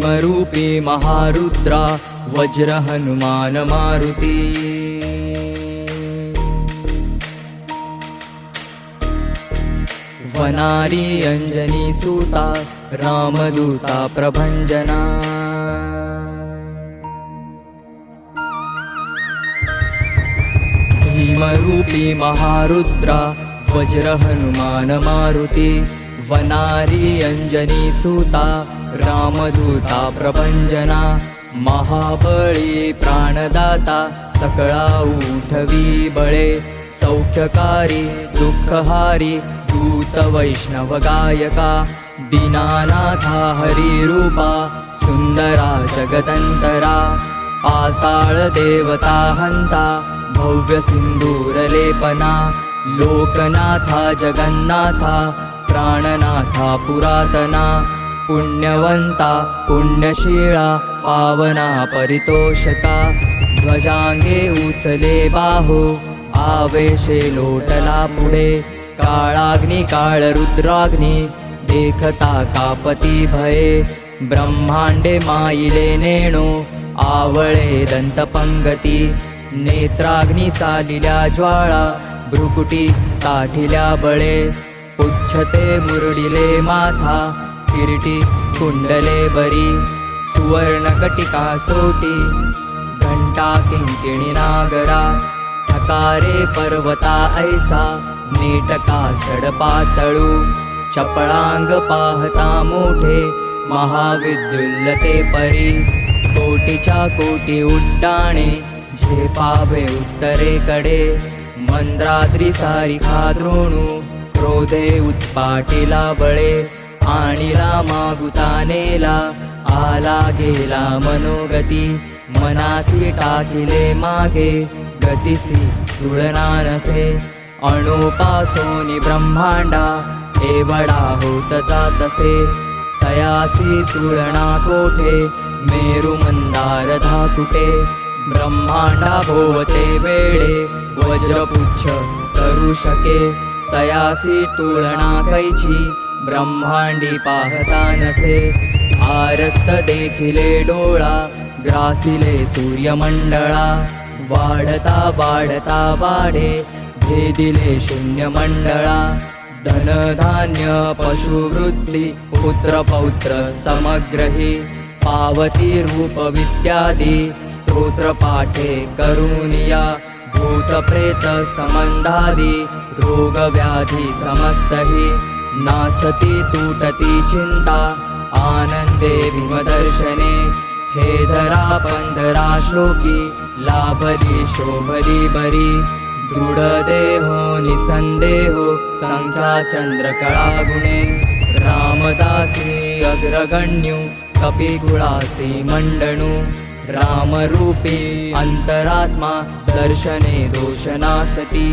भीमरूपी महारुद्रा वज्र हनुमान मारुती। वनारी अंजनी सूता रामदूता प्रभंजना। भीमरूपी महारुद्रा वज्र हनुमान मारुती। वनारी अंजनी सूता रामदूता प्रभंजना। महाबळी प्राणदाता सकळा उठवी बळे। सौख्यकारी दुःखहारी दूत वैष्णव गायका। दीनानाथा हरिरूपा सुंदरा जगदंतरा। पाताळ देवता हंता भव्य सिंदूर लेपना। लोकनाथा जगन्नाथा प्राणनाथा पुरातना। पुण्यवंता पुण्यशीला पावना परितोषका। ध्वजांगे उचले बाहो आवेशे लोटला पुढे। काळाग्नी काळ रुद्राग्नी देखता कापती भये। ब्रह्मांडे माईले नेणो आवळे दंतपंगती। नेत्राग्नी चालिल्या ज्वाळा भ्रुकुटी ताठिल्या बळे। पुच्छते मुरडिले माथा किरीटी कुंडले बरी। सुवर्णकटिका सोटी घंटा किंकिणी नागरा। ठकारे पर्वता ऐसा नेटका सडपातळू। चपळांग पाहता मोठे महाविद्युल्लते परी। कोटीच्या कोटी उड्डाणे झेपावे उत्तरेकडे। मंद्राद्री सारिखा द्रोणू क्रोधे उत्पाटिला बळे। आणिला मागुता नेला आला गेला मनोगती। मनासी टाकिले मागे गतिसी तुलना नसे। अणुपासोनी ब्रह्मांडा एवढा होत जातसे। तयासी तुलना कोठे मेरु मंदार धाकुटे। ब्रह्मांडा भोवते वेळे वज्रपुच्छ करू शके। तयासी तुलना कैची ब्रह्मांडी पाहता नसे। आरक्त देखिले डोळा ग्रासिले सूर्यमंडळा। वाढता वाढता वाढे भेदिले शून्यमंडळा। धनधान्य पशुवृत्ती पुत्र पौत्र समग्रही। पावती रूप विद्यादी स्तोत्र पाठे करुनिया। भूतप्रेत संबंधादी रोग व्याधी समस्तही। नासती तुटती चिंता आनंदे भीमदर्शने। हे धरा पंधरा श्लोकी लाभली शोभली बरी। दृढ देहो निसंदेहो संख्या चंद्रकळा गुणे। रामदासी अग्रगण्यू कपिकुळासी मंडणू। रामरूपी अंतरात्मा दर्शने दोषनासती।